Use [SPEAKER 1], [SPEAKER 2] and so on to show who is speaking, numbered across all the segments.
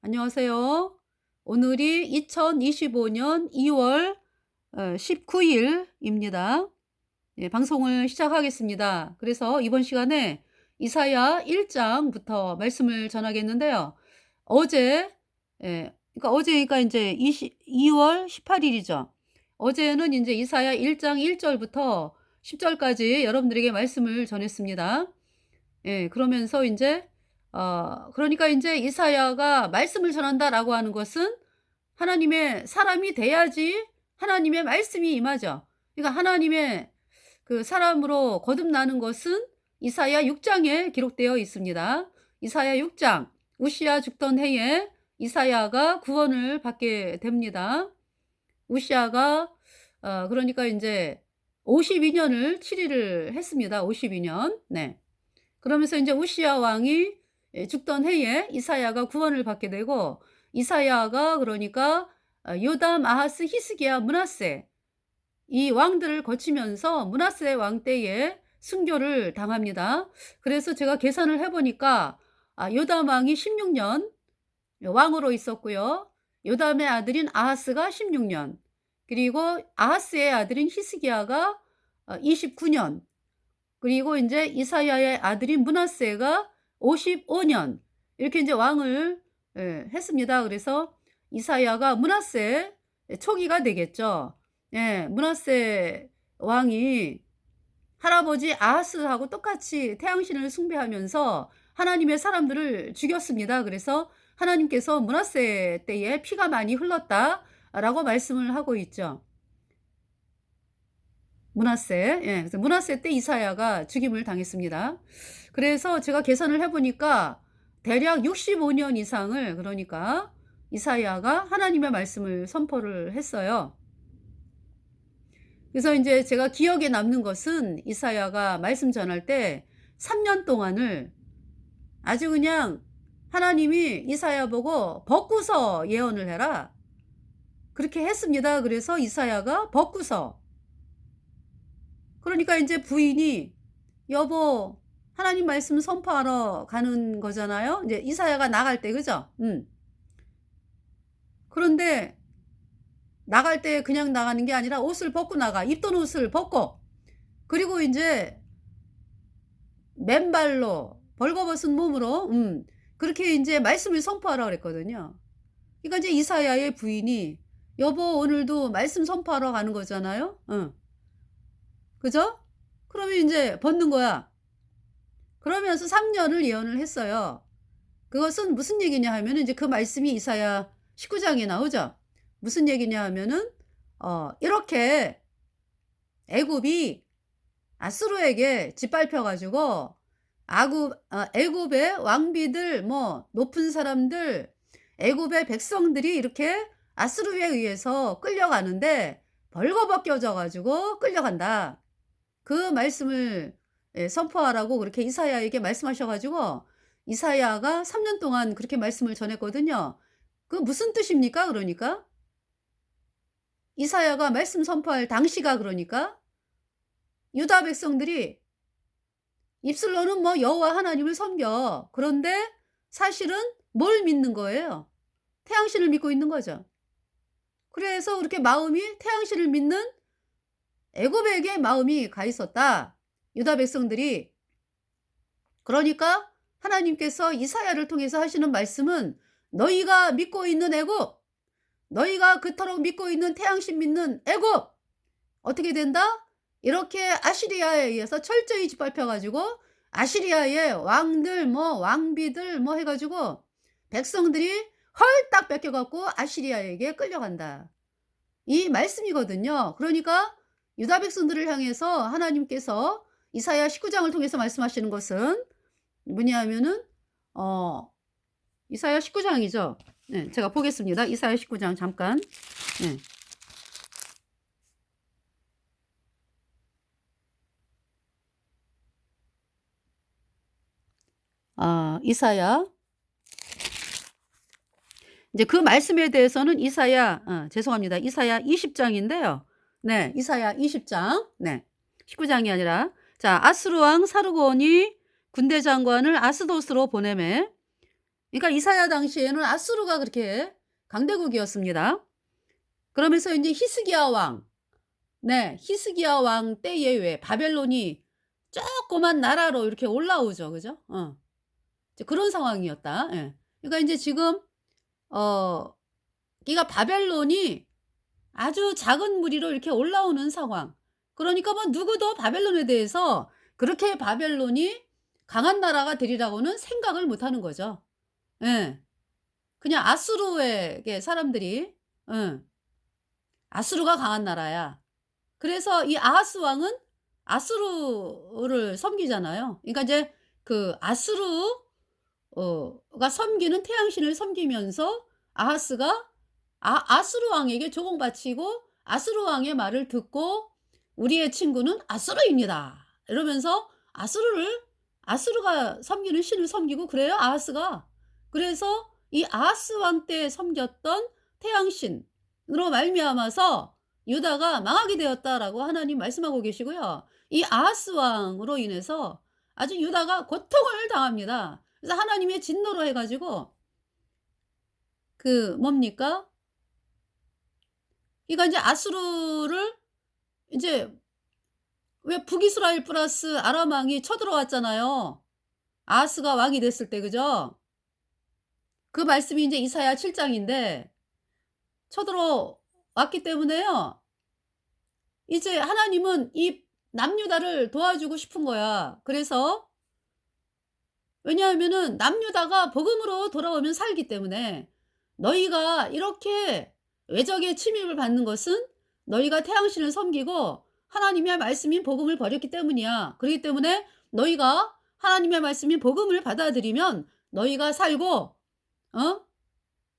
[SPEAKER 1] 안녕하세요. 오늘이 2025년 2월 19일입니다. 예, 방송을 시작하겠습니다. 그래서 이번 시간에 이사야 1장부터 말씀을 전하겠는데요. 어제, 그러니까 어제니까 이제 2월 18일이죠. 어제는 이제 이사야 1장 1절부터 10절까지 여러분들에게 말씀을 전했습니다. 예. 그러면서 인제 그러니까 인제 이사야가 말씀을 전한다라고 하는 것은 하나님의 사람이 돼야지 하나님의 말씀이 임하죠. 그러니까 하나님의 그 사람으로 거듭나는 것은 이사야 6 장에 기록되어 있습니다. 이사야 6 장 우시야 죽던 해에 이사야가 구원을 받게 됩니다. 우시야가 그러니까 인제 52 년을 치리를 했습니다. 52 년. 네. 그러면서 인제 우시야 왕이 죽던 해에 이사야가 구원을 받게 되고 이사야가 그러니까 요담, 아하스, 히스기야, 므낫세 이 왕들을 거치면서 므낫세 왕 때에 순교를 당합니다. 그래서 제가 계산을 해 보니까 요담 왕이 16년 왕으로 있었고요. 요담의 아들인 아하스가 16 년, 그리고 아하스의 아들인 히스기야가 29 년, 그리고 인제 이사야의 아들인 므낫세가 55년 이렇게 인제 왕을 했습니다. 그래서 이사야가 므낫세 초기가 되겠죠. 예. 므낫세 왕이 할아버지 아하스하고 똑같이 태양신을 숭배하면서 하나님의 사람들을 죽였습니다. 그래서 하나님께서 므낫세 때에 피가 많이 흘렀다라고 말씀을 하고 있죠. 므낫세. 예. 그래서 므낫세 때 이사야가 죽임을 당했습니다. 그래서 제가 계산을 해 보니까 대략 65년 이상을 그러니까 이사야가 하나님의 말씀을 선포를 했어요. 그래서 인제 제가 기억에 남는 것은 이사야가 말씀 전할 때 3년 동안을 아주 그냥 하나님이 이사야 보고 "벗고서 예언을 해라." 그렇게 했습니다. 그래서 이사야가 벗고서 그러니까 인제 부인이 "여보 하나님 말씀 선포하러 가는 거잖아요." 인제 이사야가 나갈 때 그죠? 그런데 나갈 때 그냥 나가는 게 아니라 옷을 벗고 나가. 입던 옷을 벗고 그리고 인제 맨발로 벌거벗은 몸으로 그렇게 인제 말씀을 선포하라 그랬거든요. 그러니까 이제 이사야의 부인이 "여보 오늘도 말씀 선포하러 가는 거잖아요." 그죠? 그러면 인제 벗는 거야. 그러면서 3 년을 예언을 했어요. 그것은 무슨 얘기냐 하면은 이제 그 말씀이 이사야 19 장에 나오죠. 무슨 얘기냐 하면은 이렇게 애굽이 아수르에게 짓밟혀 가지고 애굽의 왕비들 뭐 높은 사람들 애굽의 백성들이 이렇게 아수르에 의해서 끌려가는데 벌거벗겨져 가지고 끌려간다. 그 말씀을 선포하라고 그렇게 이사야에게 말씀하셔 가지고 이사야가 3년 동안 그렇게 말씀을 전했거든요. 그 무슨 뜻입니까 그러니까? 이사야가 말씀 선포할 당시가 그러니까 유다 백성들이 입술로는 뭐 여호와 하나님을 섬겨. 그런데 사실은 뭘 믿는 거예요? 태양신을 믿고 있는 거죠. 그래서 그렇게 마음이 태양신을 믿는 애굽에게 마음이 가 있었다. 유다 백성들이. 그러니까 하나님께서 이사야를 통해서 하시는 말씀은 너희가 믿고 있는 애굽, 너희가 그토록 믿고 있는 태양신 믿는 애굽 어떻게 된다? 이렇게 아시리아에 의해서 철저히 짓밟혀 가지고 아시리아의 왕들 뭐 왕비들 뭐 해 가지고 백성들이 헐딱 뺏겨 갖고 아시리아에게 끌려간다. 이 말씀이거든요. 그러니까 유다 백성들을 향해서 하나님께서 이사야 19 장을 통해서 말씀하시는 것은 뭐냐 하면은 어 이사야 19 장이죠. 네, 제가 보겠습니다. 이사야 19장 잠깐. 네. 이사야 이제 그 말씀에 대해서는 이사야 죄송합니다. 이사야 20 장인데요. 네. 이사야 20 장. 네. 19 장이 아니라 자 아스루 왕 사르곤이 군대 장관을 아스돗으로 보내매 그러니까 이사야 당시에는 아수르가 그렇게 강대국이었습니다. 그러면서 인제 히스기야 왕, 네, 히스기야 왕 때에 왜 바벨론이 조그만 나라로 이렇게 올라오죠. 그죠? 이제 그런 상황이었다. 예. 그러니까 인제 지금 어 그러니까 바벨론이 아주 작은 무리로 이렇게 올라오는 상황. 그러니까 뭐 누구도 바벨론에 대해서 그렇게 바벨론이 강한 나라가 되리라고는 생각을 못 하는 거죠. 예. 그냥 아수르에게 사람들이, 응, 아수르가 강한 나라야. 그래서 이 아하스 왕은 아수르를 섬기잖아요. 그러니까 이제 그 아수르 가 섬기는 태양신을 섬기면서 아하스가 아수르 왕에게 조공바치고 아수르 왕의 말을 듣고 "우리의 친구는 아수르입니다." 이러면서 아수르가 섬기는 신을 섬기고 그래요, 아하스가. 그래서 이 아하스 왕 때 섬겼던 태양신으로 말미암아서 "유다가 망하게 되었다."라고 하나님 말씀하고 계시고요. 이 아하스 왕으로 인해서 아주 유다가 고통을 당합니다. 그래서 하나님의 진노로 해 가지고 그 뭡니까? 그러니까 인제 아수르를 인제 왜 북이스라엘 플러스 아람 왕이 쳐들어왔잖아요. 아하스가 왕이 됐을 때, 그죠? 그 말씀이 인제 이사야 7 장인데 쳐들어왔기 때문에요. 이제 하나님은 이 남유다를 도와주고 싶은 거야. 그래서 왜냐하면은 남유다가 복음으로 돌아오면 살기 때문에 너희가 이렇게 외적의 침입을 받는 것은 너희가 태양신을 섬기고 하나님의 말씀인 복음을 버렸기 때문이야. 그렇기 때문에 너희가 하나님의 말씀인 복음을 받아들이면 너희가 살고 어?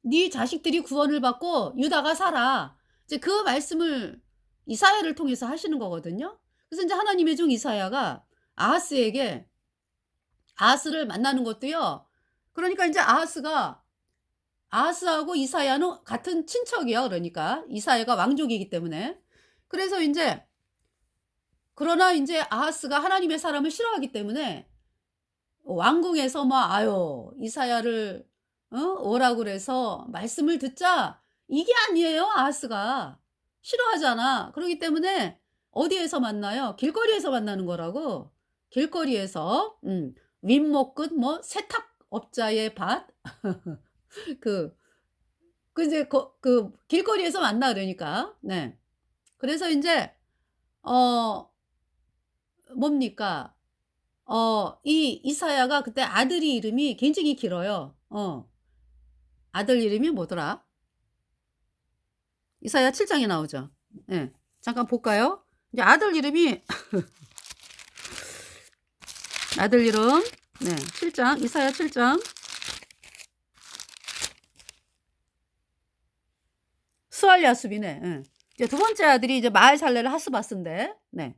[SPEAKER 1] 네 자식들이 구원을 받고 유다가 살아. 이제 그 말씀을 이사야를 통해서 하시는 거거든요. 그래서 이제 하나님의 종 이사야가 아하스에게 아하스를 만나는 것도요. 그러니까 인제 아하스하고 이사야는 같은 친척이에요, 그러니까. 이사야가 왕족이기 때문에. 그래서 인제 그러나 인제 아하스가 하나님의 사람을 싫어하기 때문에 왕궁에서 뭐 "아유 이사야를 오라고 그래서 말씀을 듣자." 이게 아니에요, 아하스가. 싫어하잖아. 그러기 때문에 어디에서 만나요? 길거리에서 만나는 거라고. 길거리에서. 윗목 끝 뭐 세탁업자의 밭 그 이제 그 길거리에서 만나 그러니까. 네. 그래서 인제 어 뭡니까? 이 이사야가 그때 아들이 이름이 굉장히 길어요. 아들 이름이 뭐더라? 이사야 7 장에 나오죠. 예. 잠깐 볼까요? 이제 아들 이름이 아들 이름, 네, 7 장, 이사야 7 장. 스알야숲이네. 예. 이제 두 번째 아들이 이제 마을살레를 하스바스인데, 네.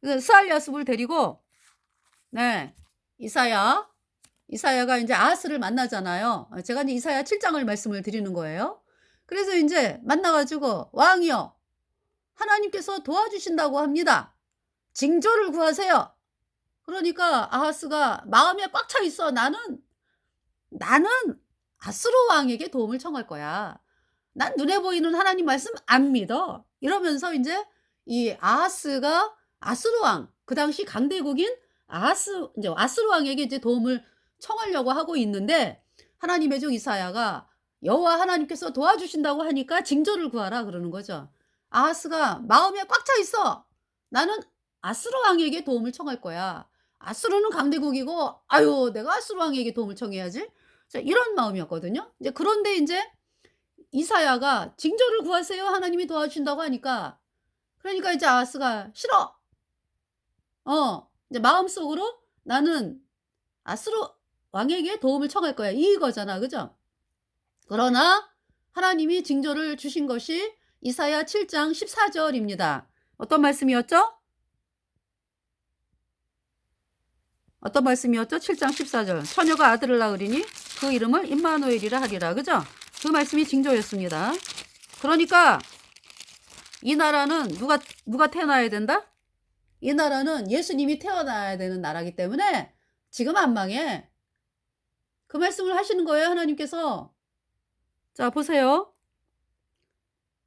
[SPEAKER 1] 그래서 스알야숲을 데리고, 네, 이사야가 인제 아하스를 만나잖아요. 제가 인제 이사야 7 장을 말씀을 드리는 거예요. 그래서 인제 만나 가지고 "왕이여, 하나님께서 도와주신다고 합니다. 징조를 구하세요." 그러니까 아하스가 마음에 꽉 차 있어. 나는 아수르 왕에게 도움을 청할 거야. 난 눈에 보이는 하나님 말씀 안 믿어." 이러면서 인제 이 아하스가 아수르 왕, 그 당시 강대국인 인제 아수르 왕에게 이제 도움을 청하려고 하고 있는데 하나님의 종 이사야가 "여호와 하나님께서 도와주신다고 하니까 징조를 구하라." 그러는 거죠. 아하스가 마음에 꽉 차 있어. "나는 아수르 왕에게 도움을 청할 거야. 아수르는 강대국이고 아유 내가 아수르 왕에게 도움을 청해야지." 자 이런 마음이었거든요. 이제 그런데 인제 이사야가 "징조를 구하세요. 하나님이 도와주신다고 하니까." 그러니까 이제 아하스가 "싫어." 이제 마음속으로 '나는 아수르 왕에게 도움을 청할 거야.' 이거잖아. 그죠? 그러나 하나님이 징조를 주신 것이 이사야 7장 14 절입니다. 어떤 말씀이었죠? 어떤 말씀이었죠? 7장 14 절. "처녀가 아들을 낳으리니 그 이름을 임마누엘이라 하리라." 그죠? 그 말씀이 징조였습니다. 그러니까 이 나라는 누가 태어나야 된다? 이 나라는 예수님이 태어나야 되는 나라이기 때문에 지금 안 망해. 그 말씀을 하시는 거예요, 하나님께서. 자 보세요.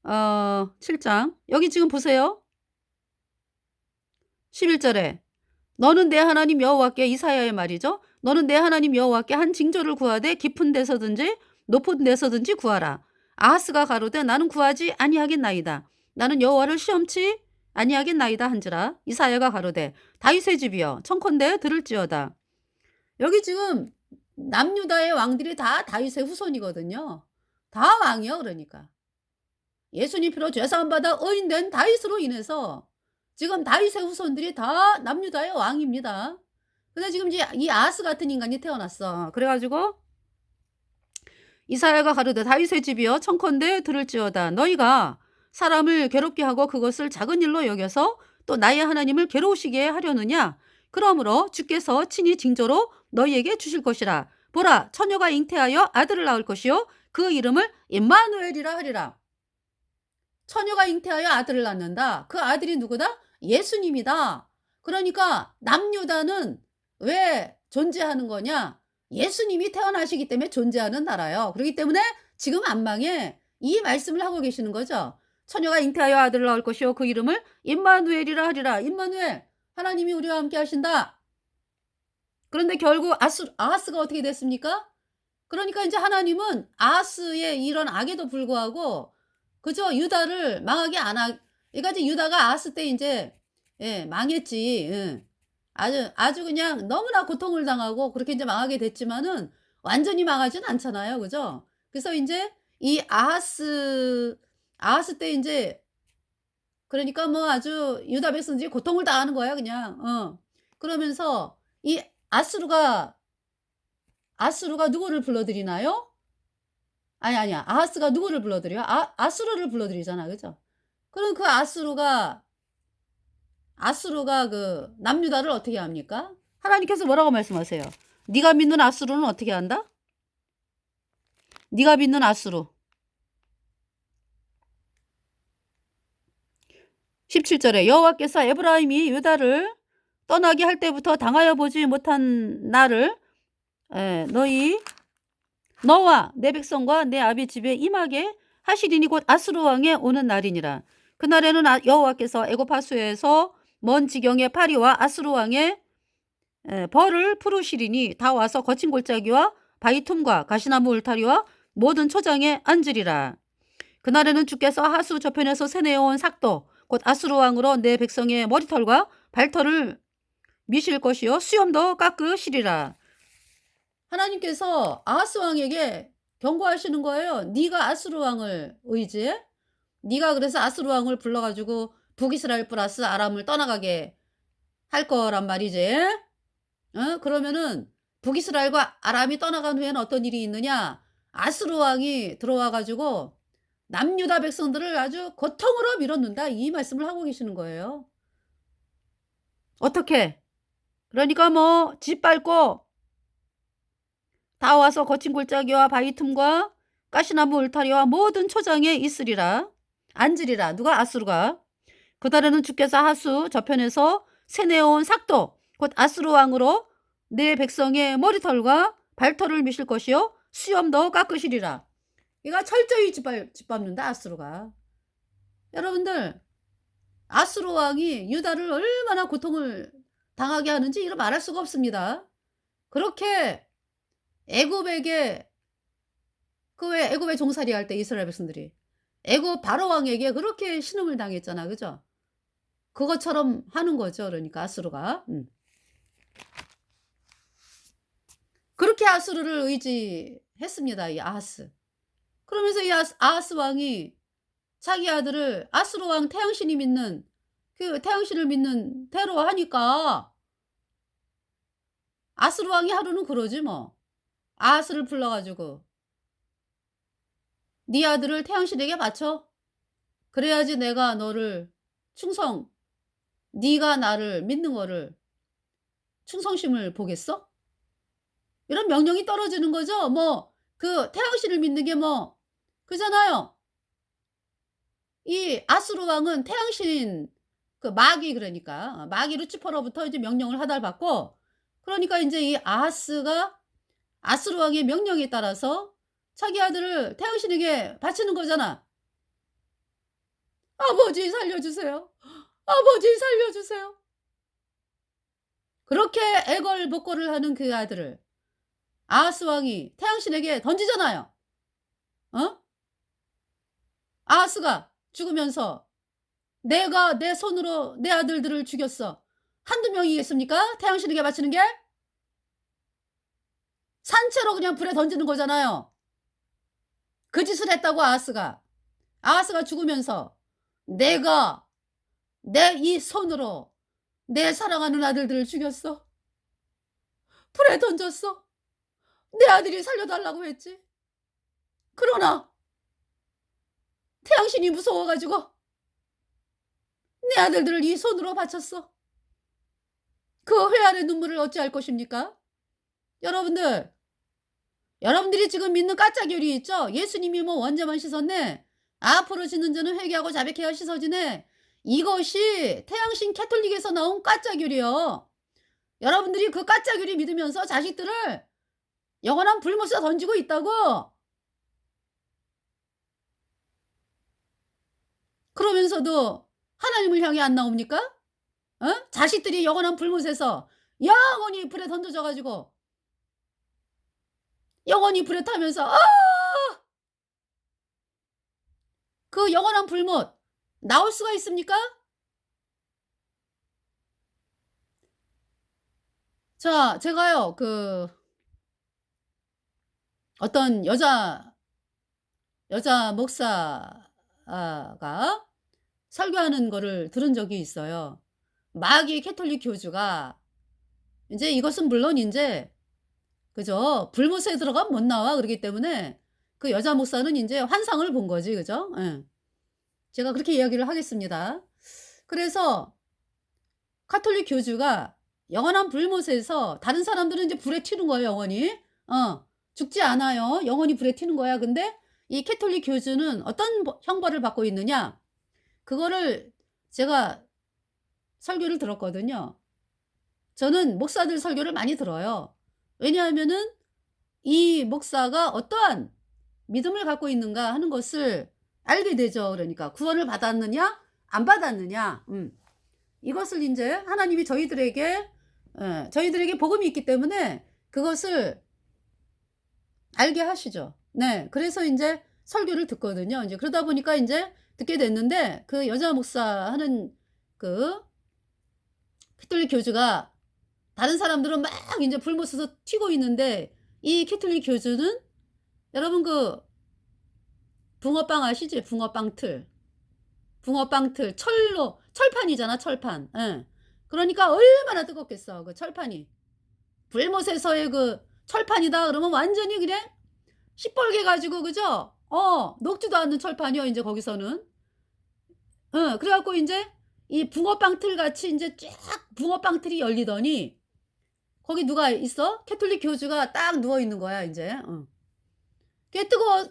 [SPEAKER 1] 7장 여기 지금 보세요. 11 절에 너는 내 하나님 여호와께 이사야의 말이죠. 너는 내 하나님 여호와께 한 징조를 구하되 깊은 데서든지 높은 데서든지 구하라. 아하스가 가로되 나는 구하지 아니하겠나이다. 나는 여호와를 시험치 아니하겠나이다 한지라. 이사야가 가로되 다윗의 집이여 청컨대 들을지어다. 여기 지금 남유다의 왕들이 다 다윗의 후손이거든요. 다 왕이요 그러니까. 예수님 피로 죄사함 받아 의인된 다윗으로 인해서 지금 다윗의 후손들이 다 남유다의 왕입니다. 근데 지금 이제 이 아하스 같은 인간이 태어났어. 그래 가지고 이사야가 가로되 다윗의 집이여 청컨대 들을지어다. 너희가 사람을 괴롭게 하고 그것을 작은 일로 여겨서 또 나의 하나님을 괴로우시게 하려느냐? 그러므로 주께서 친히 징조로 너희에게 주실 것이라. 보라 처녀가 잉태하여 아들을 낳을 것이요 그 이름을 임마누엘이라 하리라. 처녀가 잉태하여 아들을 낳는다. 그 아들이 누구다? 예수님이다. 그러니까 남유다는 왜 존재하는 거냐? 예수님이 태어나시기 때문에 존재하는 나라요. 그렇기 때문에 지금 안방에 이 말씀을 하고 계시는 거죠. 처녀가 잉태하여 아들을 낳을 것이요 그 이름을 임마누엘이라 하리라. 임마누엘 하나님이 우리와 함께 하신다. 그런데 결국 아하스가 어떻게 됐습니까? 그러니까 이제 하나님은 아하스의 이런 악에도 불구하고 그죠? 유다를 망하게 안 하. 그러니까 이제 유다가 아하스 때 이제 예, 망했지. 예. 아주 그냥 너무나 고통을 당하고 그렇게 이제 망하게 됐지만은 완전히 망하진 않잖아요. 그죠? 그래서 이제 이 아하스 때 이제 그러니까 뭐 아주 유다 백성들이 고통을 당하는 거야, 그냥. 그러면서 이 아스루가 누구를 불러들이나요? 아니야. 아하스가 누구를 불러들여요? 아수르를 불러들이잖아. 그죠? 그럼 그 아수르가 그 남유다를 어떻게 합니까? 하나님께서 뭐라고 말씀하세요? 네가 믿는 아수르는 어떻게 한다? 네가 믿는 아수르. 17절에 여호와께서 에브라임이 유다를 떠나게 할 때부터 당하여 보지 못한 나를 너와 내 백성과 내 아비 집에 임하게 하시리니 곧 아수르 왕에 오는 날이니라. 그날에는 여호와께서 애굽 하수에서 먼 지경의 파리와 아수르 왕의 벌을 풀으시리니 다 와서 거친 골짜기와 바위 틈과 가시나무 울타리와 모든 초장에 앉으리라. 그날에는 주께서 하수 저편에서 세내어온 삭도 곧 아수르 왕으로 내 백성의 머리털과 발털을 미실 것이요 수염도 깎으시리라. 하나님께서 아하스 왕에게 경고하시는 거예요. 네가 아수르 왕을 의지해? 네가 그래서 아수르 왕을 불러가지고 북이스라엘 플러스 아람을 떠나가게 할 거란 말이지. 그러면은 북이스라엘과 아람이 떠나간 후에는 어떤 일이 있느냐? 아수르 왕이 들어와가지고 남유다 백성들을 아주 고통으로 밀어넣는다. 이 말씀을 하고 계시는 거예요. 어떻게? 그러니까 뭐 집 밟고 다 와서 거친 골짜기와 바위 틈과 가시나무 울타리와 모든 초장에 있으리라. 앉으리라. 누가? 아수르가. 그달에는 주께서 하수 저편에서 세내어온 삭도 곧 아수르 왕으로 내 백성의 머리털과 발털을 미실 것이요 수염도 깎으시리라. 이가 철저히 짓밟는다 아수르가. 여러분들 아수르 왕이 유다를 얼마나 고통을 당하게 하는지 이런 말할 수가 없습니다. 그렇게 애굽에게 그 왜 애굽에 종살이 할 때 이스라엘 백성들이 애굽 바로 왕에게 그렇게 신음을 당했잖아. 그죠? 그것처럼 하는 거죠. 그러니까 아수르가. 그렇게 아수르를 의지했습니다. 이 아하스. 그러면서 이 아하스 왕이 자기 아들을 아수르 왕 태양신이 믿는 그 태양신을 믿는 대로 하니까 아수르 왕이 하루는 그러지 뭐. 아하스를 불러가지고 네 아들을 태양신에게 바쳐. 그래야지 내가 너를 네가 나를 믿는 거를 충성심을 보겠어? 이런 명령이 떨어지는 거죠. 뭐 그 태양신을 믿는 게 뭐 그잖아요. 이 아수르 왕은 태양신 그 마귀 그러니까 마귀 루치퍼로부터 이제 명령을 하달받고 그러니까 이제 이 아스로 왕의 명령에 따라서 자기 아들을 태양신에게 바치는 거잖아. "아버지 살려주세요. 아버지 살려주세요." 그렇게 애걸복걸을 하는 그 아들을 아하스 왕이 태양신에게 던지잖아요. 어? 아하스가 죽으면서 "내가 내 손으로 내 아들들을 죽였어." 한두 명이겠습니까? 태양신에게 바치는 게? 산채로 그냥 불에 던지는 거잖아요. 그 짓을 했다고 아하스가. 아하스가 죽으면서 "내가 내 이 손으로 내 사랑하는 아들들을 죽였어. 불에 던졌어. 내 아들이 살려 달라고 했지. 그러나 태양신이 무서워 가지고 내 아들들을 이 손으로 바쳤어." 그 회한의 눈물을 어찌할 것입니까? 여러분들, 여러분들이 지금 믿는 가짜 교리 있죠? 예수님이 뭐 원죄만 씻었네. 앞으로 짓는 죄는 회개하고 자백해야 씻어지네. 이것이 태양신 캐톨릭에서 나온 가짜 교리요. 여러분들이 그 가짜 교리 믿으면서 자식들을 영원한 불못에 던지고 있다고. 그러면서도 하나님을 향해 안 나옵니까? 자식들이 영원한 불못에서 영원히 불에 던져져 가지고 영원히 불에 타면서 그 영원한 불못 나올 수가 있습니까? 자, 제가요, 어떤 여자 목사가 설교하는 거를 들은 적이 있어요. 마귀 캐톨릭 교주가 인제 이것은 물론 인제 그죠? 불못에 들어가면 못 나와 그러기 때문에 그 여자 목사는 인제 환상을 본 거지. 그죠? 예. 제가 그렇게 이야기를 하겠습니다. 그래서 가톨릭 교주가 영원한 불못에서 다른 사람들은 이제 불에 튀는 거예요, 영원히. 죽지 않아요. 영원히 불에 튀는 거야. 근데 이 캐톨릭 교주는 어떤 형벌을 받고 있느냐? 그거를 제가 설교를 들었거든요. 저는 목사들 설교를 많이 들어요. 왜냐하면은 이 목사가 어떠한 믿음을 갖고 있는가 하는 것을 알게 되죠. 그러니까 구원을 받았느냐 안 받았느냐. 이것을 인제 하나님이 저희들에게 복음이 있기 때문에 그것을 알게 하시죠. 네. 그래서 인제 설교를 듣거든요. 인제 그러다 보니까 인제 듣게 됐는데 그 여자 목사하는 그 캐톨릭 교주가 다른 사람들은 막 인제 불못에서 튀고 있는데 이 캐톨릭 교주는 여러분 붕어빵 아시지? 붕어빵 틀. 붕어빵 틀 철판이잖아, 철판. 예. 그러니까 얼마나 뜨겁겠어 그 철판이. 불못에서의 그 철판이다 그러면 완전히 그냥 시뻘게 가지고 그죠? 녹지도 않는 철판이요 인제 거기서는. 그래 갖고 인제 이 붕어빵 틀같이 인제 쫙 붕어빵 틀이 열리더니 거기 누가 있어? 캐톨릭 교주가 딱 누워 있는 거야 인제. 그게 뜨거워.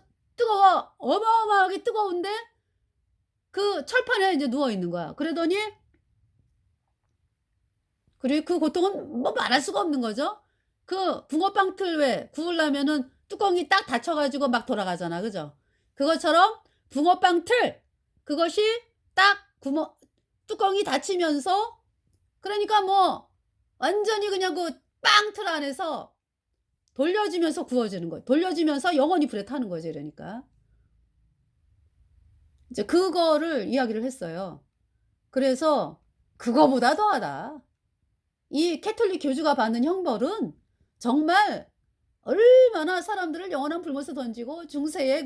[SPEAKER 1] 어마어마하게 뜨거운데 그 철판에 인제 누워 있는 거야. 그러더니 그리고 그 고통은 뭐 말할 수가 없는 거죠. 그 붕어빵 틀 왜 구우려면은 뚜껑이 딱 닫혀 가지고 막 돌아가잖아. 그죠? 그것처럼 붕어빵 틀 그것이 딱 구멍 뚜껑이 닫히면서 그러니까 뭐 완전히 그냥 그 빵 틀 안에서 돌려지면서 구워지는 거예요. 돌려지면서 영원히 불에 타는 거죠 이러니까. 이제 그거를 이야기를 했어요. 그래서 "그거보다 더하다. 이 캐톨릭 교주가 받는 형벌은 정말 얼마나 사람들을 영원한 불못에 던지고 중세의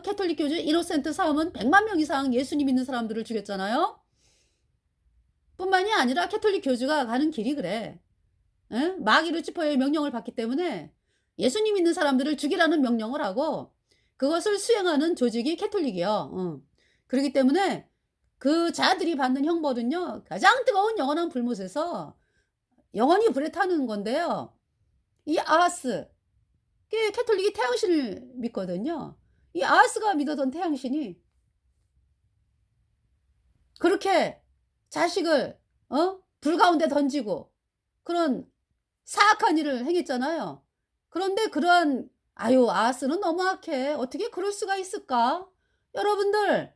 [SPEAKER 1] 캐톨릭 교주 이노센트 사음은 100만 명 이상 예수님 믿는 사람들을 죽였잖아요. 뿐만이 아니라 캐톨릭 교주가 가는 길이 그래. 예? 마귀 루치퍼의 명령을 받기 때문에 예수님 믿는 사람들을 죽이라는 명령을 하고 그것을 수행하는 조직이 캐톨릭이요. 그러기 때문에 그 자들이 받는 형벌은요. 가장 뜨거운 영원한 불못에서 영원히 불에 타는 건데요. 이 아하스 그 캐톨릭이 태양신을 믿거든요. 이 아하스가 믿었던 태양신이 그렇게 자식을 불 가운데 던지고 그런 사악한 일을 행했잖아요. 그런데 그러한 아유 아하스는 너무 악해. 어떻게 그럴 수가 있을까? 여러분들이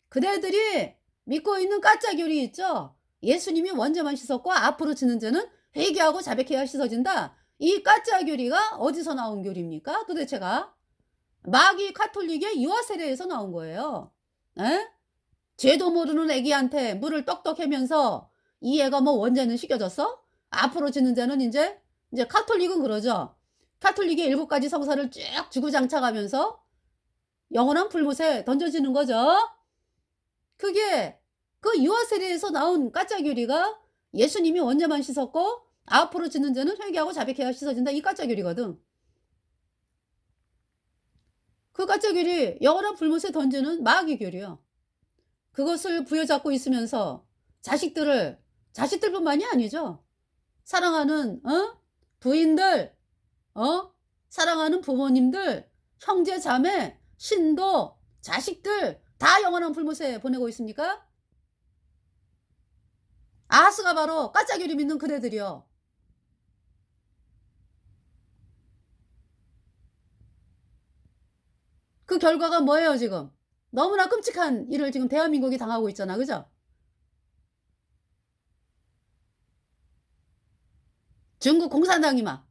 [SPEAKER 1] 그대들이 믿고 있는 가짜 교리 있죠? 예수님이 원죄만 씻었고 앞으로 지는 죄는 회개하고 자백해야 씻어진다. 이 가짜 교리가 어디서 나온 교리입니까? 도대체가 마귀 카톨릭의 유아 세례에서 나온 거예요. 에? 죄도 모르는 애기한테 물을 떡떡 해면서 이 애가 뭐 원죄는 씻겨졌어? 앞으로 지는 죄는 이제 카톨릭은 그러죠. 카톨릭의 7가지 성사를 쭉 주구장창하면서 영원한 불못에 던져지는 거죠. 그게 그 유아 세례에서 나온 가짜 교리가 예수님이 원죄만 씻었고 앞으로 지는 죄는 회개하고 자백해야 씻어진다. 이 가짜 교리거든. 그 가짜 교리 영원한 불못에 던지는 마귀 교리요. 그것을 부여잡고 있으면서 자식들뿐만이 아니죠. 사랑하는 부인들, 사랑하는 부모님들, 형제 자매, 신도, 자식들 다 영원한 불못에 보내고 있습니까? 아하스가 바로 가짜 교리 믿는 그대들이요. 그 결과가 뭐예요 지금? 너무나 끔찍한 일을 지금 대한민국이 당하고 있잖아. 그죠? 중국 공산당이 막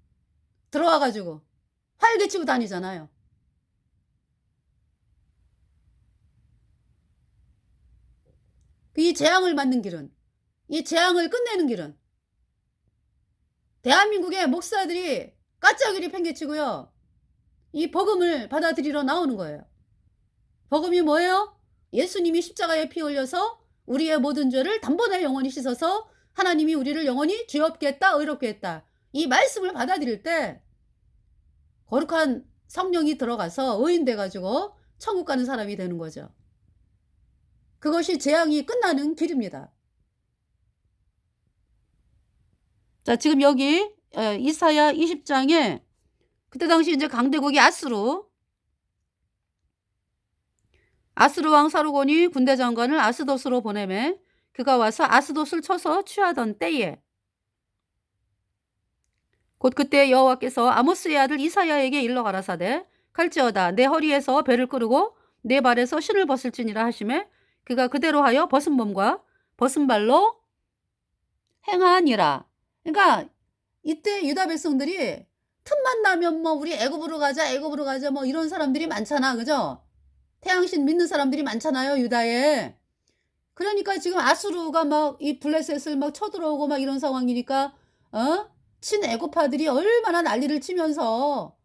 [SPEAKER 1] 들어와 가지고 활개치고 다니잖아요. 이 재앙을 막는 길은, 이 재앙을 끝내는 길은 대한민국의 목사들이 가짜 교리 팽개치고요. 이 복음을 받아들이러 나오는 거예요. 복음이 뭐예요? 예수님이 십자가에 피 흘려서 우리의 모든 죄를 단번에 영원히 씻어서 하나님이 우리를 영원히 죄 없게 했다, 의롭게 했다. 이 말씀을 받아들일 때 거룩한 성령이 들어가서 의인 돼가지고 천국 가는 사람이 되는 거죠. 그것이 재앙이 끝나는 길입니다. 자, 지금 여기 이사야 20장에 그때 당시 이제 강대국이 아수르 왕 사르곤이 군대 장관을 아스돗으로 보내매 그가 와서 아스돗을 쳐서 취하던 때에 곧 그때 여호와께서 아모스의 아들 이사야에게 일러 가라사대 갈지어다 내 허리에서 배를 끄르고 내 발에서 신을 벗을지니라 하시매 그가 그대로 하여 벗은 몸과 벗은 발로 행하니라. 그러니까 이때 유다 백성들이 틈만 나면 뭐 우리 애굽으로 가자 뭐 이런 사람들이 많잖아. 그죠? 태양신 믿는 사람들이 많잖아요. 유다에. 그러니까 지금 아수르가 막 이 블레셋을 막 쳐들어오고 막 이런 상황이니까 친애굽파들이 얼마나 난리를 치면서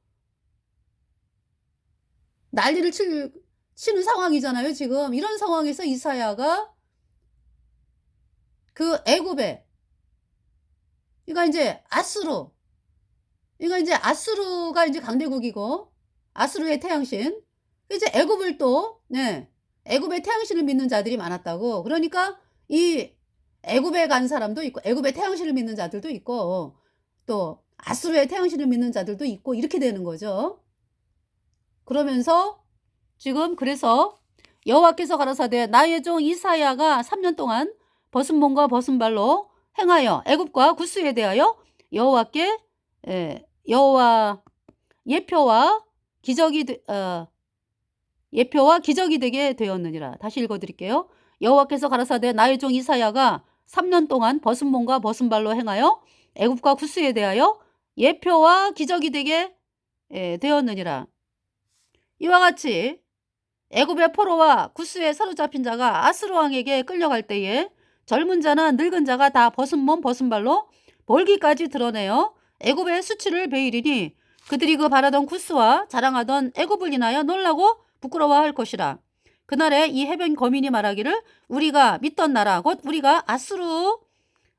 [SPEAKER 1] 난리를 치는 상황이잖아요. 지금 이런 상황에서 이사야가 그 애굽에 그러니까 이제 아수르가 이제 강대국이고 아수르의 태양신 이제 애굽을 또 애굽의 태양신을 믿는 자들이 많았다고. 그러니까 이 애굽에 간 사람도 있고 애굽의 태양신을 믿는 자들도 있고 또 아수르의 태양신을 믿는 자들도 있고 이렇게 되는 거죠. 그러면서 지금 그래서 여호와께서 가라사대 나의 종 이사야가 3년 동안 벗은 몸과 벗은 발로 행하여 애굽과 구스에 대하여 여호와께 여호와 예표와 기적이 되게 되었느니라. 다시 읽어드릴게요. 여호와께서 가라사대 나의 종 이사야가 3년 동안 벗은 몸과 벗은 발로 행하여 애굽과 구스에 대하여 예표와 기적이 되게 되었느니라. 이와 같이 애굽의 포로와 구스에 사로잡힌 자가 아스루 왕에게 끌려갈 때에 젊은 자나 늙은 자가 다 벗은 몸 벗은 발로 볼기까지 드러내어 애굽의 수치를 베이리니 그들이 그 바라던 구스와 자랑하던 애굽을 인하여 놀라고 부끄러워할 것이라. 그날에 이 해변 거민이 말하기를 우리가 믿던 나라 곧 우리가 아수르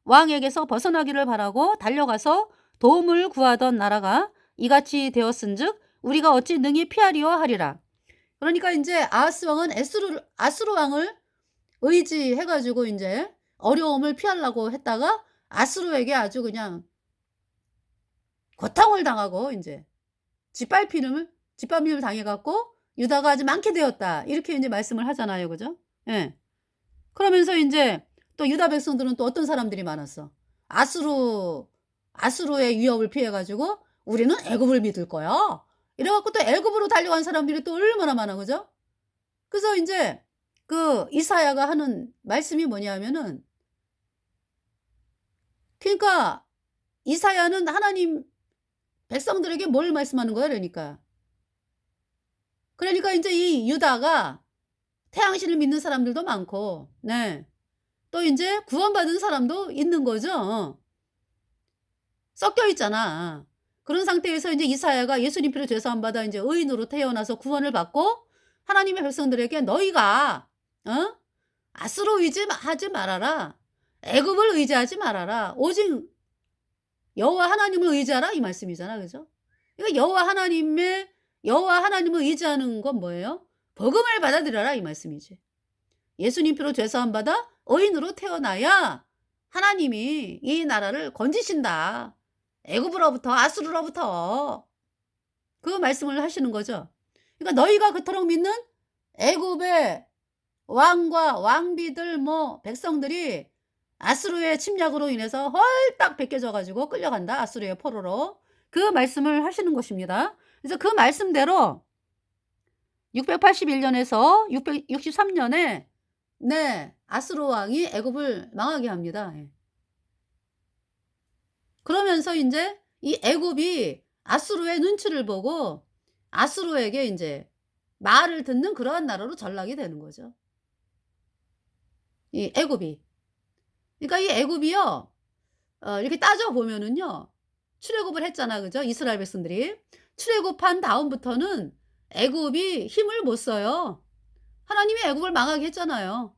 [SPEAKER 1] 왕에게서 벗어나기를 바라고 달려가서 도움을 구하던 나라가 이같이 되었은즉 우리가 어찌 능히 피하리요 하리라. 그러니까 이제 아하스 왕은 아수르 왕을 의지해가지고 이제 어려움을 피하려고 했다가 아수르에게 아주 그냥 고통을 당하고 이제 짓밟힘을 당해갖고 유다가 아주 많게 되었다. 이렇게 이제 말씀을 하잖아요. 그죠? 예. 그러면서 이제 또 유다 백성들은 또 어떤 사람들이 많았어? 아수르의 위협을 피해가지고 우리는 애굽을 믿을 거야. 이래 갖고 또 애굽으로 달려간 사람들이 또 얼마나 많아. 그죠? 그래서 인제 그 이사야가 하는 말씀이 뭐냐 하면은, 그러니까 이사야는 하나님 백성들에게 뭘 말씀하는 거야 그러니까. 그러니까 인제 이 유다가 태양신을 믿는 사람들도 많고, 네, 또 인제 구원받은 사람도 있는 거죠. 섞여 있잖아. 그런 상태에서 인제 이사야가 예수님 피로 죄 사함 받아 인제 의인으로 태어나서 구원을 받고 하나님의 백성들에게 "너희가 아수로 하지 말아라. 애굽을 의지하지 말아라. 오직 여호와 하나님을 의지하라." 이 말씀이잖아. 그죠? 그러니까 여호와 하나님을 의지하는 건 뭐예요? 복음을 받아들여라 이 말씀이지. 예수님 피로 죄 사함 받아 의인으로 태어나야 하나님이 이 나라를 건지신다. 애굽으로부터 아수르로부터. 그 말씀을 하시는 거죠. 그러니까 너희가 그토록 믿는 애굽의 왕과 왕비들 뭐 백성들이 아수르의 침략으로 인해서 헐딱 벗겨져 가지고 끌려간다. 아수르의 포로로. 그 말씀을 하시는 것입니다. 그래서 그 말씀대로 681 년에서 663 년에, 네, 아수르 왕이 애굽을 망하게 합니다. 예. 그러면서 인제 이 애굽이 아수르의 눈치를 보고 아수르에게 인제 말을 듣는 그러한 나라로 전락이 되는 거죠, 이 애굽이. 그러니까 이 애굽이요, 이렇게 따져 보면은요, 출애굽을 했잖아. 그죠? 이스라엘 백성들이. 출애굽한 다음부터는 애굽이 힘을 못 써요. 하나님이 애굽을 망하게 했잖아요.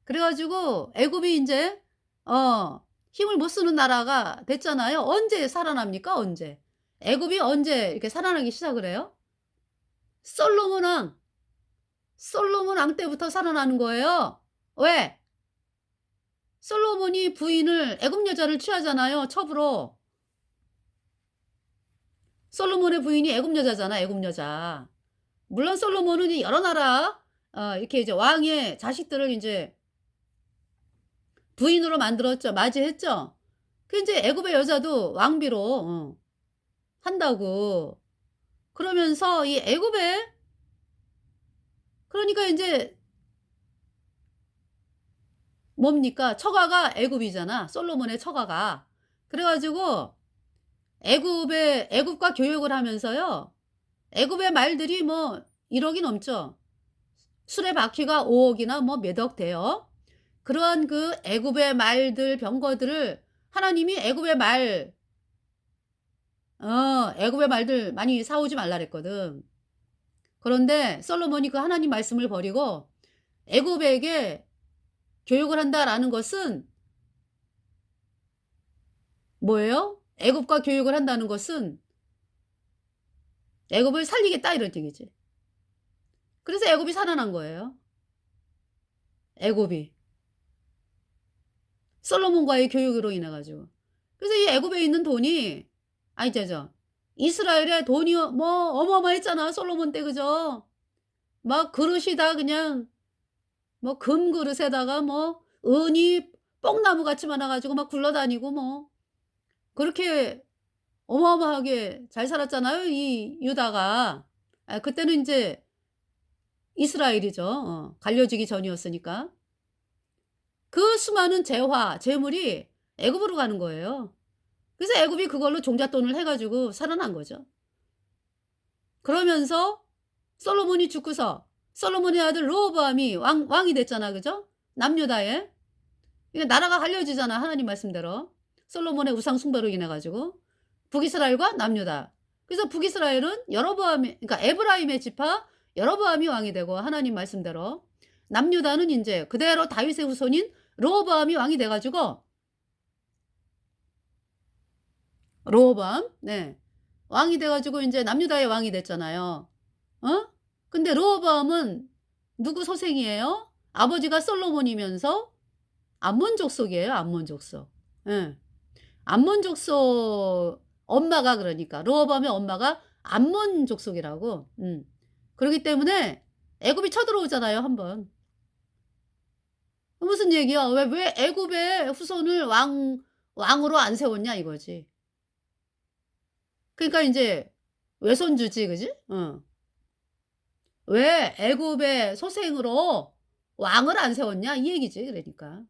[SPEAKER 1] 그래 가지고 애굽이 인제 힘을 못 쓰는 나라가 됐잖아요. 언제 살아납니까? 언제? 애굽이 언제 이렇게 살아나기 시작을 해요? 솔로몬 왕. 솔로몬 왕 때부터 살아나는 거예요. 왜? 솔로몬이 부인을 애굽 여자를 취하잖아요, 첩으로. 솔로몬의 부인이 애굽 여자잖아, 애굽 여자. 물론 솔로몬은 이 여러 나라 이렇게 이제 왕의 자식들을 인제 부인으로 만들었죠. 맞이했죠. 그 인제 애굽의 여자도 왕비로 한다고. 그러면서 이 애굽에, 그러니까 인제 뭡니까? 처가가 애굽이잖아, 솔로몬의 처가가. 그래 가지고 애굽과 교역을 하면서요, 애굽의 말들이 뭐 1 억이 넘죠. 술의 바퀴가 5 억이나 뭐 몇 억 돼요. 그러한 그 애굽의 말들 병거들을 하나님이 애굽의 말들 많이 사 오지 말라 그랬거든. 그런데 솔로몬이 그 하나님 말씀을 버리고 애굽에게 교육을 한다라는 것은 뭐예요? 애굽과 교육을 한다는 것은 '애굽을 살리겠다.' 이런 얘기지. 그래서 애굽이 살아난 거예요, 애굽이. 솔로몬과의 교육으로 인해 가지고. 그래서 이 애굽에 있는 돈이, 아니 이스라엘의 돈이 뭐 어마어마했잖아, 솔로몬 때. 그죠? 막 그릇이 다 그냥 뭐 금그릇에다가 뭐 은이 뽕나무 같이 많아 가지고 막 굴러다니고 뭐 그렇게 어마어마하게 잘 살았잖아요, 이 유다가. 그때는 인제 이스라엘이죠. 갈려지기 전이었으니까. 그 수많은 재물이 애굽으로 가는 거예요. 그래서 애굽이 그걸로 종잣돈을 해 가지고 살아난 거죠. 그러면서 솔로몬이 죽고서 솔로몬의 아들 르호보암이 왕이 됐잖아. 그죠? 남유다에. 이게 나라가 갈려지잖아, 하나님 말씀대로. 솔로몬의 우상 숭배로 인해 가지고. 북이스라엘과 남유다. 그래서 북이스라엘은 여로보암이, 그러니까 에브라임의 지파 여로보암이 왕이 되고 하나님 말씀대로. 남유다는 인제 그대로 다윗의 후손인 르호보암이 왕이 돼 가지고, 르호보암, 네, 왕이 돼 가지고 인제 남유다의 왕이 됐잖아요. 어? 근데 르호보암은 누구 소생이에요? 아버지가 솔로몬이면서 암몬 족속이에요, 암몬 족속. 예. 암몬 족속 엄마가, 그러니까 르호보암의 엄마가 암몬 족속이라고. 그러기 때문에 애굽이 쳐들어오잖아요, 한 번. 무슨 얘기야? 왜 애굽의 후손을 왕으로 안 세웠냐 이거지. 그러니까 인제 외손주지, 그지? 어. "왜 애굽의 소생으로 왕을 안 세웠냐?" 이 얘기지 그러니까.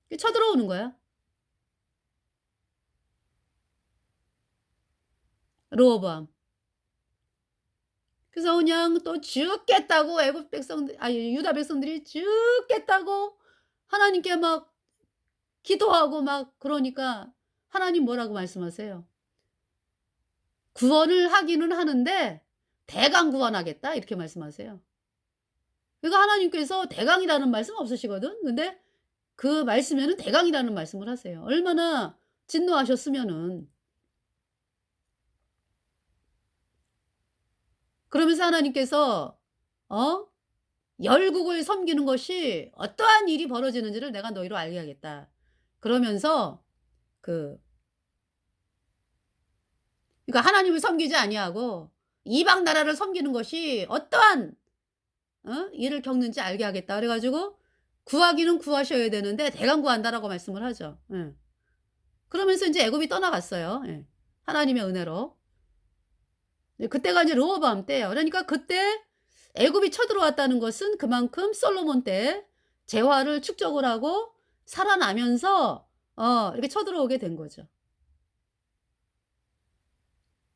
[SPEAKER 1] 그 쳐들어오는 거야. 르호보암. 그래서 그냥 또 죽겠다고 애굽 백성들 아니 유다 백성들이 죽겠다고 하나님께 막 기도하고 막 그러니까 하나님 뭐라고 말씀하세요? "구원을 하기는 하는데 대강 구원하겠다." 이렇게 말씀하세요. 그러니까 하나님께서 대강이라는 말씀 없으시거든. 근데 그 말씀에는 대강이라는 말씀을 하세요. 얼마나 진노하셨으면은. 그러면서 하나님께서 어 열국을 섬기는 것이 어떠한 일이 벌어지는지를 내가 너희로 알게 하겠다. 그러면서 그 그러니까 하나님을 섬기지 아니하고 이방 나라를 섬기는 것이 어떠한 일을 겪는지 알게 하겠다. 그래 가지고 구하기는 구하셔야 되는데 대강 구한다라고 말씀을 하죠. 예. 그러면서 인제 애굽이 떠나갔어요. 예. 하나님의 은혜로. 네 그때가 이제 르호보암 때예요. 그러니까 그때 애굽이 쳐들어왔다는 것은 그만큼 솔로몬 때 재화를 축적을 하고 살아나면서 이렇게 쳐들어오게 된 거죠.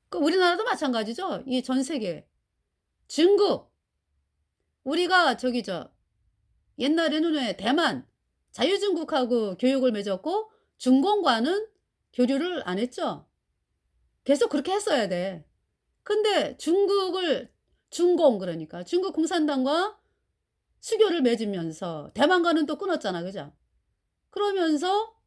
[SPEAKER 1] 그 우리나라도 마찬가지죠. 이 전 세계. 중국 우리가 저기 옛날에는 왜 대만 자유중국하고 교육을 맺었고 중공과는 교류를 안 했죠. 계속 그렇게 했어야 돼. 근데 중공 그러니까 중국 공산당과 수교를 맺으면서 대만과는 또 끊었잖아. 그죠? 그러면서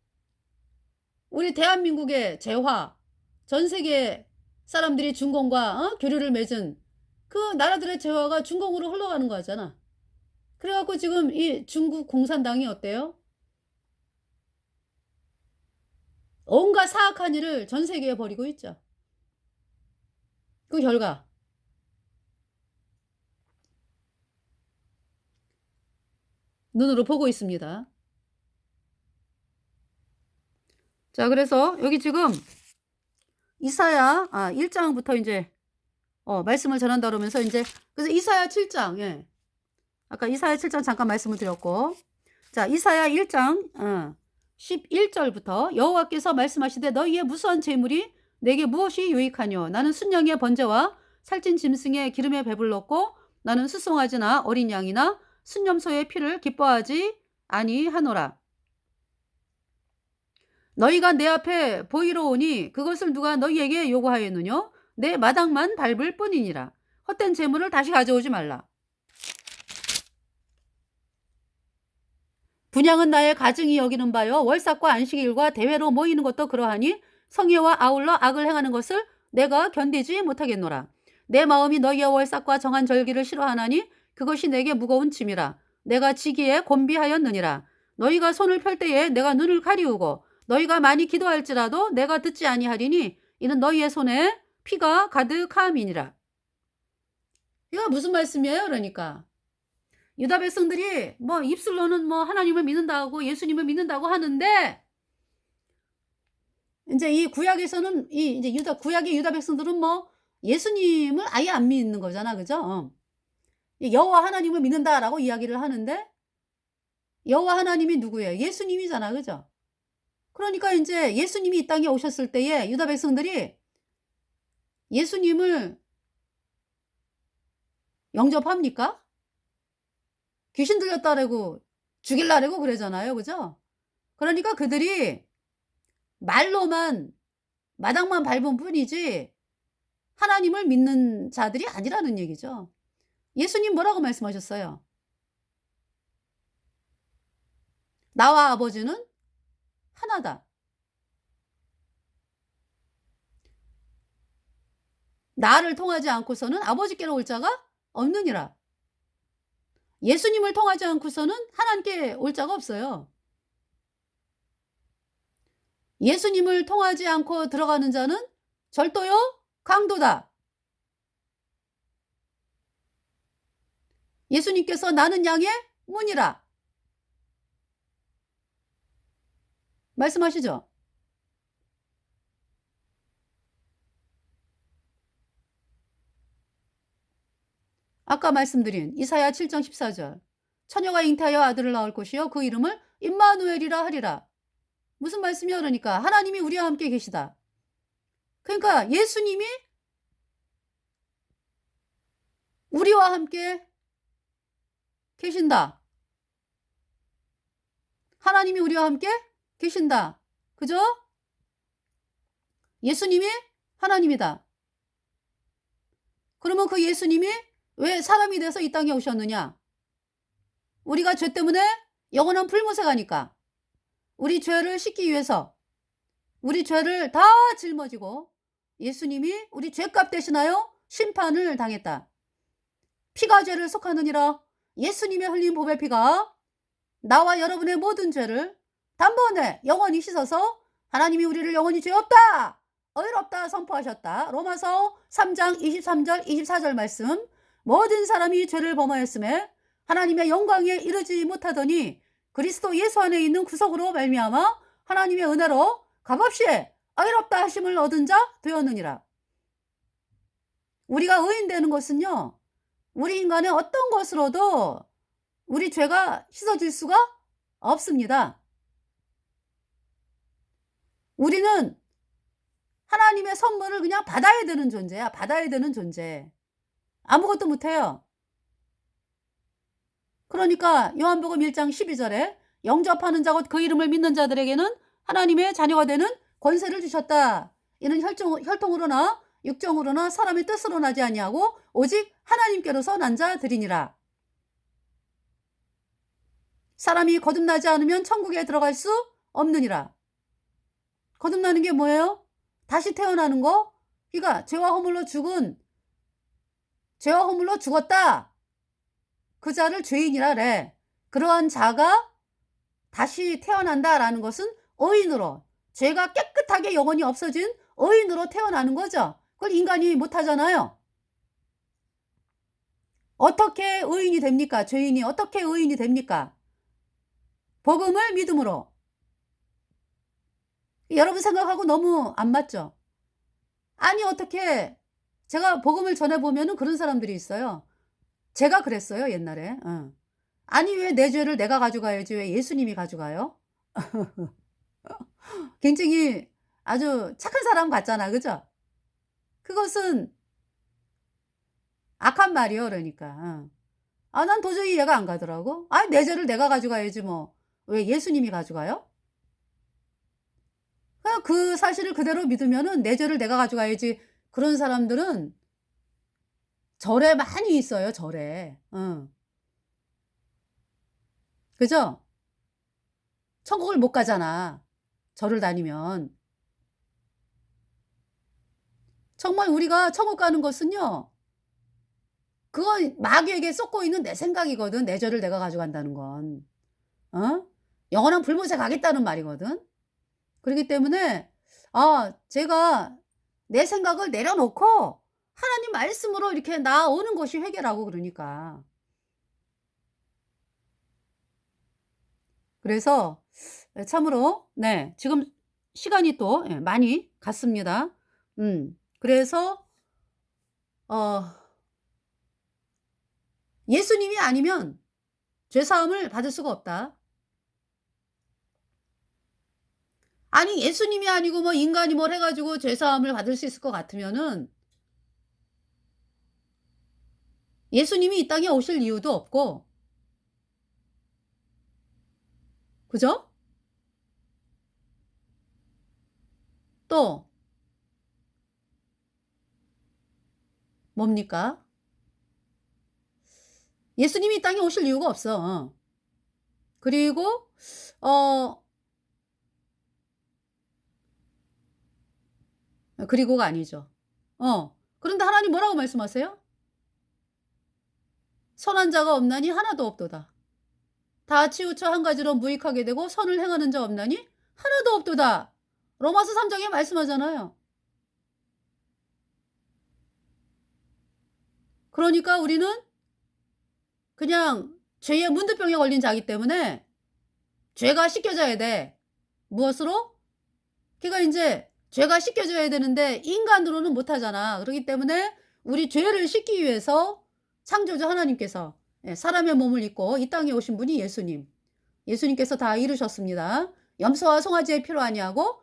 [SPEAKER 1] 우리 대한민국의 재화 전 세계 사람들이 중공과 교류를 맺은 그 나라들의 재화가 중공으로 흘러가는 거잖아. 그래 갖고 지금 이 중국 공산당이 어때요? 온갖 사악한 일을 전 세계에 벌이고 있죠. 그 결과 눈으로 보고 있습니다. 자 그래서 여기 지금 이사야 1 장부터 인제 말씀을 전한다 그러면서 인제 그래서 이사야 7 장 예. 아까 이사야 7장 잠깐 말씀을 드렸고 자 이사야 1장 11 절부터 여호와께서 말씀하시되 너희의 무수한 재물이 내게 무엇이 유익하뇨 나는 순양의 번제와 살찐 짐승의 기름에 배불렀고 나는 수송아지나 어린 양이나 순념소의 피를 기뻐하지 아니하노라. 너희가 내 앞에 보이러 오니 그것을 누가 너희에게 요구하였느뇨 내 마당만 밟을 뿐이니라. 헛된 재물을 다시 가져오지 말라. 분양은 나의 가증이 여기는 바요 월삭과 안식일과 대회로 모이는 것도 그러하니 성회와 아울러 악을 행하는 것을 내가 견디지 못하겠노라. 내 마음이 너희의 월삭과 정한 절기를 싫어하나니 그것이 내게 무거운 짐이라. 내가 지기에 곤비하였느니라. 너희가 손을 펼 때에 내가 눈을 가리우고 너희가 많이 기도할지라도 내가 듣지 아니하리니 이는 너희의 손에 피가 가득함이니라. 이거 무슨 말씀이에요? 그러니까 유다 백성들이 뭐 입술로는 뭐 하나님을 믿는다고 예수님을 믿는다고 하는데 인제 이 구약에서는 이 인제 구약의 유다 백성들은 뭐 예수님을 아예 안 믿는 거잖아. 그죠? 이 "여호와 하나님을 믿는다."라고 이야기를 하는데 여호와 하나님이 누구예요? 예수님이잖아. 그죠? 그러니까 인제 예수님이 이 땅에 오셨을 때에 유다 백성들이 예수님을 영접합니까? 귀신 들렸다라고 죽일라라고 그러잖아요. 그죠? 그러니까 그들이 말로만 마당만 밟은 뿐이지 하나님을 믿는 자들이 아니라는 얘기죠. 예수님 뭐라고 말씀하셨어요? "나와 아버지는 하나다. 나를 통하지 않고서는 아버지께로 올 자가 없느니라." 예수님을 통하지 않고서는 하나님께 올 자가 없어요. 예수님을 통하지 않고 들어가는 자는 절도요 강도다. 예수님께서 "나는 양의 문이라." 말씀하시죠. 아까 말씀드린 이사야 7장 14절. 처녀가 잉태하여 아들을 낳을 것이요 그 이름을 임마누엘이라 하리라. 무슨 말씀이야? 그러니까 하나님이 우리와 함께 계시다. 그러니까 예수님이 우리와 함께 계신다. 하나님이 우리와 함께 계신다. 그죠? 예수님이 하나님이다. 그러면 그 예수님이 왜 사람이 돼서 이 땅에 오셨느냐? 우리가 죄 때문에 영원한 불못에 가니까 우리 죄를 씻기 위해서 우리 죄를 다 짊어지고 예수님이 우리 죄값 대신하여 심판을 당했다. 피가 죄를 속하느니라. 예수님의 흘린 보배 피가 나와 여러분의 모든 죄를 단번에 영원히 씻어서 하나님이 우리를 영원히 죄 없다, 의롭다 선포하셨다. 로마서 3장 23절 24절 말씀. 모든 사람이 죄를 범하였음에 하나님의 영광에 이르지 못하더니 그리스도 예수 안에 있는 구속으로 말미암아 하나님의 은혜로 값없이 의롭다 하심을 얻은 자 되었느니라. 우리가 의인 되는 것은요, 우리 인간의 어떤 것으로도 우리 죄가 씻어질 수가 없습니다. 우리는 하나님의 선물을 그냥 받아야 되는 존재야. 받아야 되는 존재. 아무것도 못해요. 그러니까 요한복음 1장 12절에 영접하는 자 곧 그 이름을 믿는 자들에게는 하나님의 자녀가 되는 권세를 주셨다. 이는 혈통으로나 육정으로나 사람의 뜻으로 나지 아니하고 오직 하나님께로서 난 자들이니라. 사람이 거듭나지 않으면 천국에 들어갈 수 없느니라. 거듭나는 게 뭐예요? 다시 태어나는 거. 그러니까 죄와 허물로 죽었다. 그 자를 죄인이라 그래. 그러한 자가 다시 태어난다라는 것은 의인으로, 죄가 깨끗하게 영원히 없어진 의인으로 태어나는 거죠. 그걸 인간이 못하잖아요. 어떻게 의인이 됩니까? 죄인이 어떻게 의인이 됩니까? 복음을 믿음으로. 여러분 생각하고 너무 안 맞죠? 아니 어떻게, 제가 복음을 전해보면은 그런 사람들이 있어요. 제가 그랬어요 옛날에. 아니 왜 내 죄를 내가 가져가야지 왜 예수님이 가져가요? 굉장히 아주 착한 사람 같잖아. 그죠? 그것은 악한 말이요. 그러니까. 난 도저히 이해가 안 가더라고. 아니 내 죄를 내가 가져가야지 뭐. 왜 예수님이 가져가요? 그냥 그 사실을 그대로 믿으면은 내 죄를 내가 가져가야지. 그런 사람들은 절에 많이 있어요. 절에. 그죠? 천국을 못 가잖아. 절을 다니면. 정말 우리가 천국 가는 것은요, 그건 마귀에게 쏟고 있는 내 생각이거든. 내 죄를 내가 가져간다는 건. 영원한 불못에 가겠다는 말이거든. 그렇기 때문에 제가 내 생각을 내려놓고 하나님 말씀으로 이렇게 나오는 것이 회개라고. 그러니까. 그래서 참으로 네, 지금 시간이 또 많이 갔습니다. 그래서 예수님이 아니면 죄 사함을 받을 수가 없다. 아니 예수님이 아니고 뭐 인간이 뭘 해가지고 죄 사함을 받을 수 있을 것 같으면은 예수님이 이 땅에 오실 이유도 없고, 그죠? 또 뭡니까? 예수님이 이 땅에 오실 이유가 없어. 그리고 그리고가 아니죠. 그런데 하나님 뭐라고 말씀하세요? 선한 자가 없나니 하나도 없도다. 다 치우쳐 한 가지로 무익하게 되고 선을 행하는 자 없나니 하나도 없도다. 로마서 3장에 말씀하잖아요. 그러니까 우리는 그냥 죄의 문드병에 걸린 자이기 때문에 죄가 씻겨져야 돼. 무엇으로? 그러니까 이제 죄가 씻겨져야 되는데 인간으로는 못하잖아. 그렇기 때문에 우리 죄를 씻기 위해서 창조주 하나님께서 사람의 몸을 입고 이 땅에 오신 분이 예수님. 예수님께서 다 이루셨습니다. 염소와 송아지의 피로 아니하고